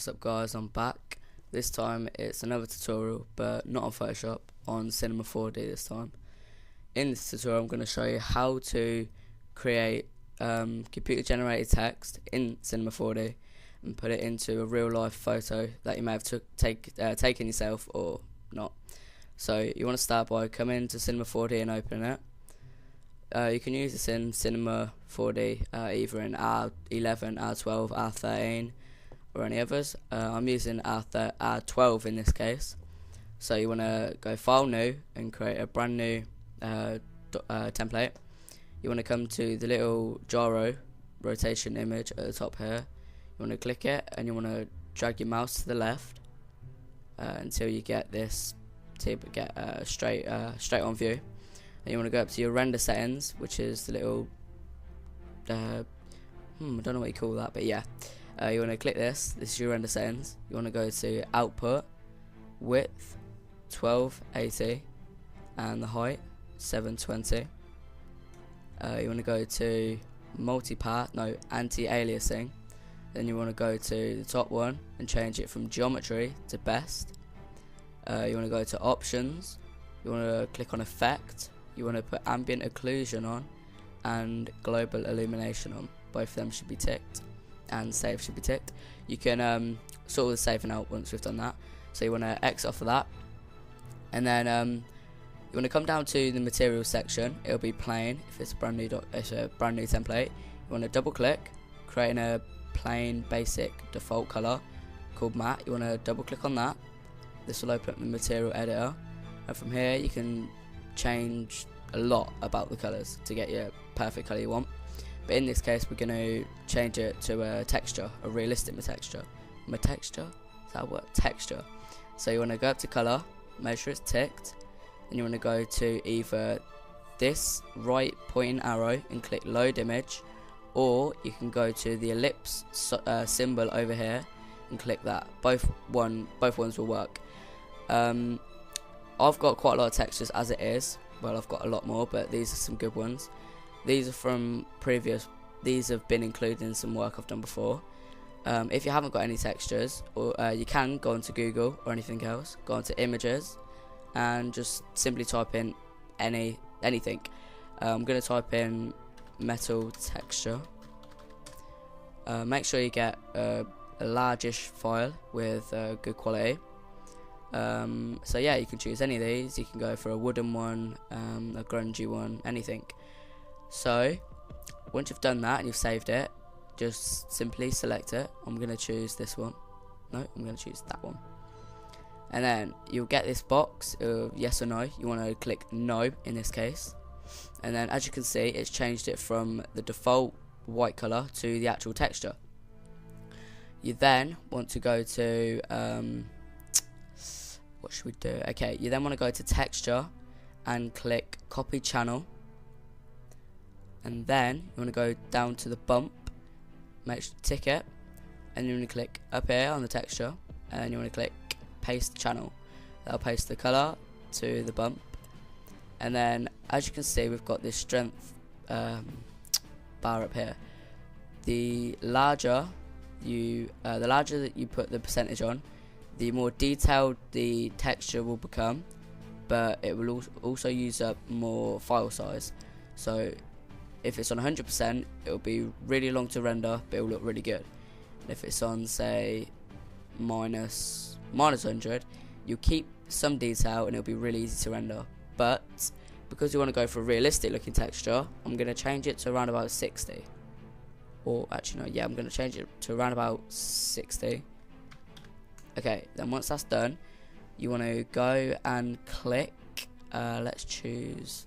What's up guys, I'm back. This time it's another tutorial, but not on Photoshop, on Cinema 4D this time. In this tutorial I'm going to show you how to create computer generated text in Cinema 4D and put it into a real life photo that you may have taken yourself or not. So you want to start by coming to Cinema 4D and opening it. You can use this in Cinema 4D either in R11, R12, R13 or any others. I'm using R12 in this case. So you want to go File New and create a brand new template. You want to come to the little gyro rotation image at the top here. You want to click it and you want to drag your mouse to the left until you get this to get straight on view. And you want to go up to your render settings, which is the little I don't know what you call that, but yeah. You want to click this. This is your render settings. You want to go to output, width 1280, and the height 720. You want to go to anti-aliasing. Then you want to go to the top one and change it from geometry to best. You want to go to options. You want to click on effect. You want to put ambient occlusion on and global illumination on. Both of them should be ticked, and save should be ticked. You can sort of saving out once we've done that. So you want to X off of that, and then you want to come down to the materials section. It'll be plain if it's a brand new template. You want to double click, creating a plain basic default color called matte. You want to double click on that. This will open up the material editor, and from here you can change a lot about the colors to get your perfect color you want. But in this case we're going to change it to a texture, a realistic texture. Texture? Is that a word? Texture. So you want to go up to color, make sure it's ticked, and you want to go to either this right pointing arrow and click load image, or you can go to the ellipse symbol over here and click that. Both ones will work. I've got quite a lot of textures as it is. Well, I've got a lot more, but these are some good ones. These are from these have been included in some work I've done before. If you haven't got any textures, or you can go onto Google or anything else, go onto images and just simply type in anything. I'm going to type in metal texture. Make sure you get a largish file with good quality. So yeah, you can choose any of these. You can go for a wooden one, a grungy one, anything. So once you've done that and you've saved it, just simply select it. I'm going to choose this one. No, I'm going to choose that one. And then you'll get this box of yes or no. You want to click no in this case. And then as you can see, it's changed it from the default white color to the actual texture. You then want to go to what should we do? Okay, you then want to go to texture and click copy channel, and then you want to go down to the bump, make sure to tick it, and you want to click up here on the texture, and you want to click paste channel. That'll paste the color to the bump. And then as you can see, we've got this strength bar up here. The larger that you put the percentage on, the more detailed the texture will become, but it will also use up more file size. So if it's on 100%, it will be really long to render, but it will look really good. And if it's on, say, minus 100, you'll keep some detail and it'll be really easy to render. But because you want to go for a realistic looking texture, I'm going to change it to around about 60. Or actually no, yeah, I'm going to change it to around about 60. Okay, then once that's done, you want to go and click, let's choose,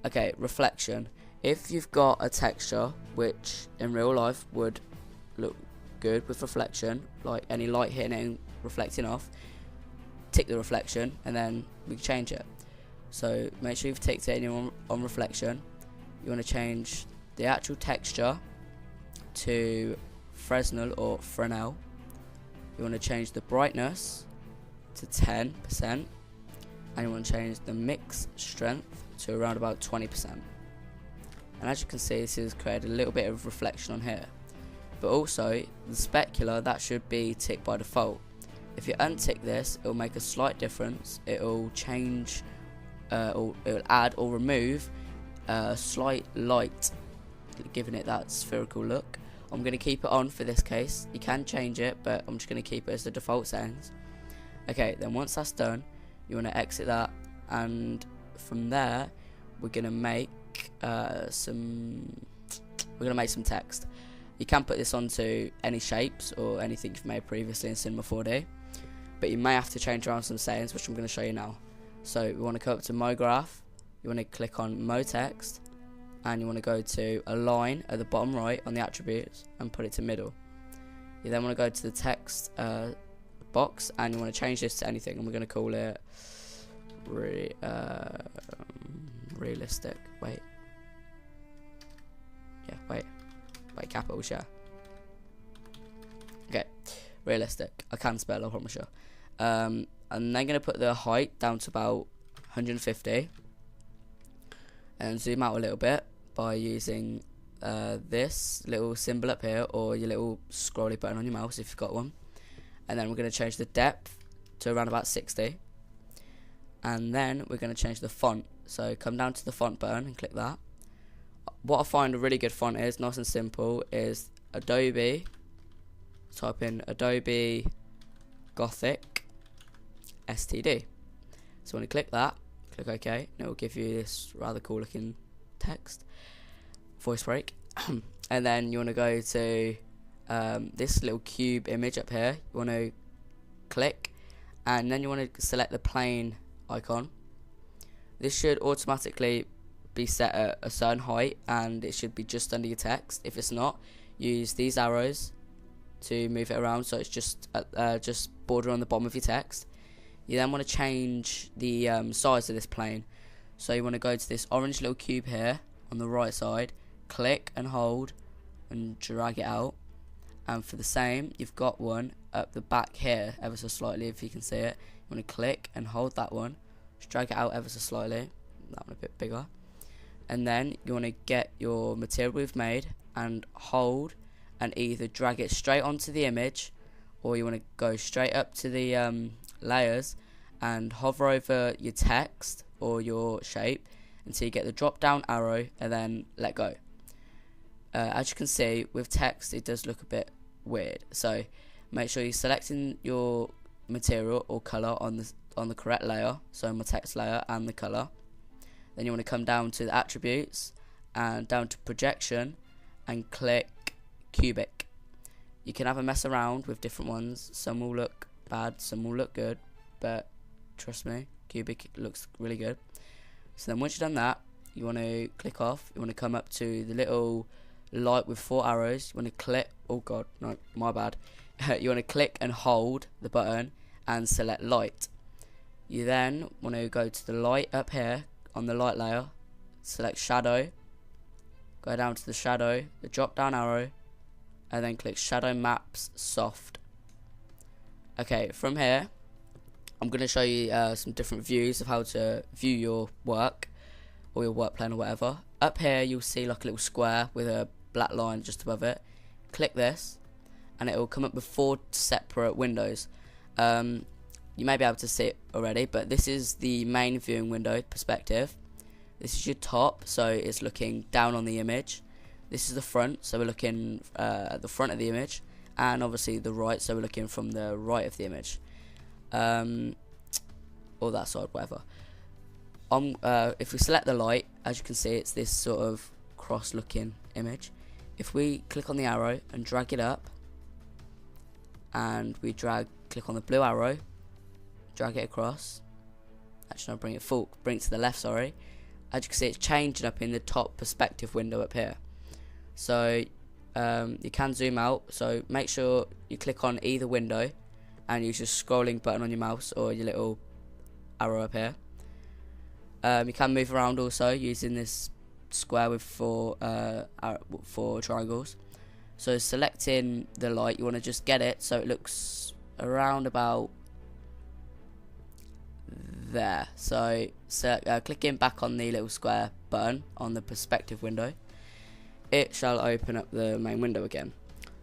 okay, reflection. If you've got a texture which in real life would look good with reflection, like any light hitting it and reflecting off, tick the reflection and then we can change it. So make sure you've ticked it and you're on reflection. You want to change the actual texture to Fresnel or Fresnel. You want to change the brightness to 10%, and you want to change the mix strength to around about 20%. And as you can see, this has created a little bit of reflection on here. but also the specular, that should be ticked by default. If you untick this, it will make a slight difference. It will change, or it will add or remove a slight light, giving it that spherical look. I'm going to keep it on for this case. You can change it, but I'm just going to keep it as the default settings. Okay, then once that's done, you want to exit that, and from there we're going to make some text. You can put this onto any shapes or anything you've made previously in Cinema 4D, but you may have to change around some settings, which I'm going to show you now. So we want to come up to Mo Graph, you want to click on Mo Text, and you want to go to Align at the bottom right on the attributes and put it to middle. You then want to go to the text box, and you want to change this to anything, and we're going to call it realistic. Wait, capitals, yeah. Okay, realistic. I can spell, I promise you. And then going to put the height down to about 150, and zoom out a little bit by using this little symbol up here, or your little scrolly button on your mouse if you've got one. And then we're going to change the depth to around about 60, and then we're going to change the font. So come down to the font button and click that. What I find a really good font is, nice and simple, is Adobe. Type in Adobe Gothic STD. So when you click that, click OK, and it will give you this rather cool looking text. Voice break. And then you want to go to this little cube image up here. You want to click, and then you want to select the plane icon. This should automatically be set at a certain height, and it should be just under your text. If it's not, use these arrows to move it around so it's just border on the bottom of your text. You then want to change the size of this plane. So you want to go to this orange little cube here on the right side, click and hold and drag it out. And for the same, you've got one up the back here ever so slightly, if you can see it. You want to click and hold that one, just drag it out ever so slightly, that one a bit bigger. And then you want to get your material we've made and hold and either drag it straight onto the image, or you want to go straight up to the layers and hover over your text or your shape until you get the drop down arrow, and then let go. As you can see, with text it does look a bit weird, so make sure you're selecting your material or colour on the correct layer, so my text layer and the colour. Then you want to come down to the attributes and down to projection and click cubic. You can have a mess around with different ones. Some will look bad, some will look good, but trust me, cubic looks really good. So then once you've done that, you want to click off. You want to come up to the little light with 4 arrows. You want to click, oh god, no, my bad. You want to click and hold the button and select light. You then want to go to the light up here on the light layer, select shadow, go down to the shadow, the drop down arrow, and then click shadow maps soft. Okay, from here I'm going to show you some different views of how to view your work or your work plan or whatever. Up here you'll see like a little square with a black line just above it. Click this and it will come up with 4 separate windows. You may be able to see it already, but this is the main viewing window perspective. This is your top, so it's looking down on the image. This is the front, so we're looking at the front of the image, and obviously the right, so we're looking from the right of the image, or that side, whatever. If we select the light, as you can see, it's this sort of cross-looking image. If we click on the arrow and drag it up, and we click on the blue arrow, drag it across. Actually, I'll bring it to the left, sorry. As you can see, it's changing up in the top perspective window up here. So you can zoom out, so make sure you click on either window and use your scrolling button on your mouse or your little arrow up here. You can move around also using this square with 4 triangles. So selecting the light, you want to just get it so it looks around about there. So clicking back on the little square button on the perspective window, it shall open up the main window again.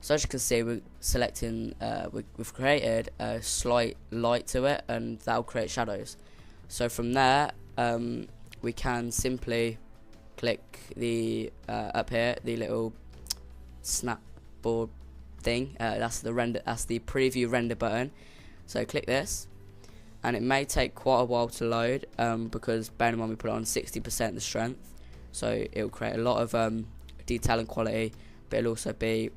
So as you can see, we're selecting, we've created a slight light to it, and that'll create shadows. So from there, we can simply click the up here, the little snapboard thing. That's the preview render button. So click this, and it may take quite a while to load, because bear in mind we put it on 60% the strength, so it will create a lot of detail and quality, but it'll also be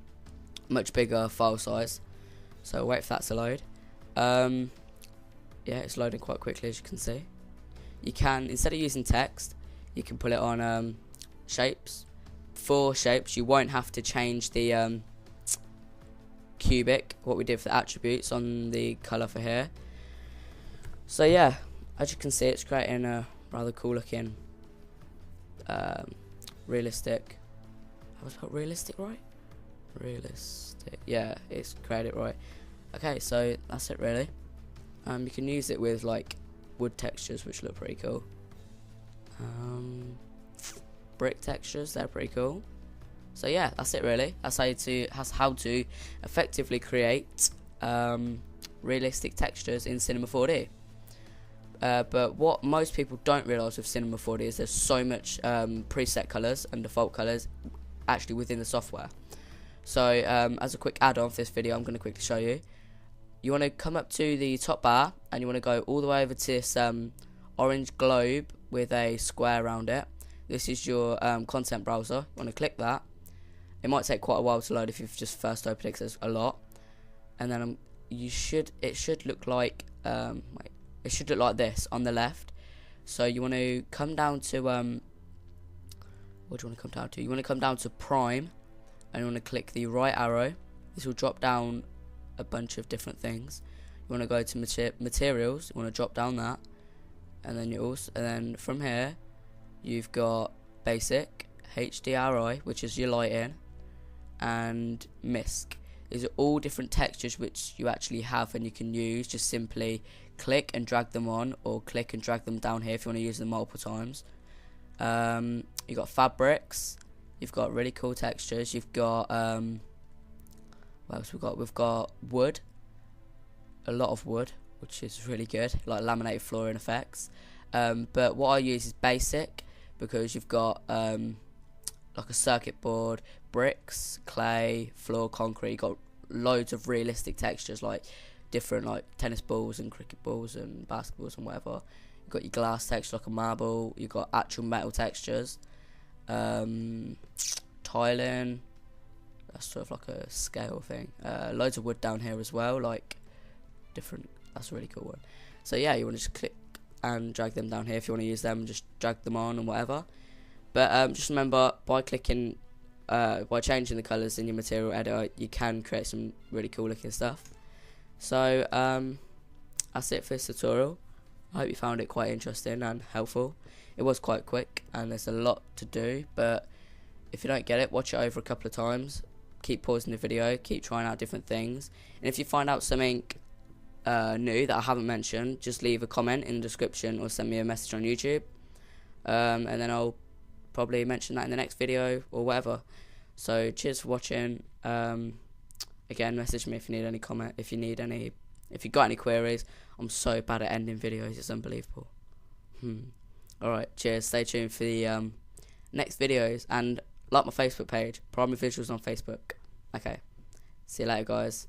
much bigger file size. So wait for that to load. Yeah, it's loading quite quickly, as you can see. You can, instead of using text, you can put it on shapes. For shapes, you won't have to change the cubic, what we did for the attributes on the color for here. So yeah, as you can see, it's creating a rather cool looking realistic, have I spelled realistic right? Realistic, yeah, it's created right. Okay, so that's it really. You can use it with like wood textures, which look pretty cool. Brick textures, they're pretty cool. So yeah, that's it really. That's how to effectively create realistic textures in Cinema 4D. But what most people don't realise with Cinema 4D is there's so much preset colours and default colours actually within the software. So as a quick add-on for this video, I'm going to quickly show you. You want to come up to the top bar, and you want to go all the way over to this orange globe with a square around it. This is your content browser. You want to click that. It might take quite a while to load if you've just first opened it, 'cause there's a lot. And then it should look like it should look like this on the left. So you want to come down to what do you want to come down to? You want to come down to Prime, and you want to click the right arrow. This will drop down a bunch of different things. You want to go to materials. You want to drop down that, and then from here you've got basic, HDRI, which is your lighting, and MISC. These are all different textures which you actually have and you can use. Just simply click and drag them on, or click and drag them down here if you want to use them multiple times. You've got fabrics. You've got really cool textures. You've got what else we've got? We've got wood, a lot of wood, which is really good, like laminated flooring effects. But what I use is basic, because you've got like a circuit board, bricks, clay, floor, concrete. You've got loads of realistic textures, like different like tennis balls and cricket balls and basketballs and whatever. You've got your glass texture like a marble. You've got actual metal textures, tiling. That's sort of like a scale thing. Loads of wood down here as well, like different. That's a really cool one. So yeah, you want to just click and drag them down here. If you want to use them, just drag them on and whatever. But just remember, by clicking, by changing the colours in your material editor, you can create some really cool looking stuff. So that's it for this tutorial. I hope you found it quite interesting and helpful. It was quite quick and there's a lot to do, but if you don't get it, watch it over a couple of times. Keep pausing the video, keep trying out different things, and if you find out something new that I haven't mentioned, just leave a comment in the description or send me a message on YouTube, and then I'll probably mention that in the next video or whatever. So cheers for watching. Again, message me if you need any comment, if you got any queries. I'm so bad at ending videos, it's unbelievable. Alright, cheers, stay tuned for the next videos, and like my Facebook page, PrimaryVisuals on Facebook. Okay, see you later guys.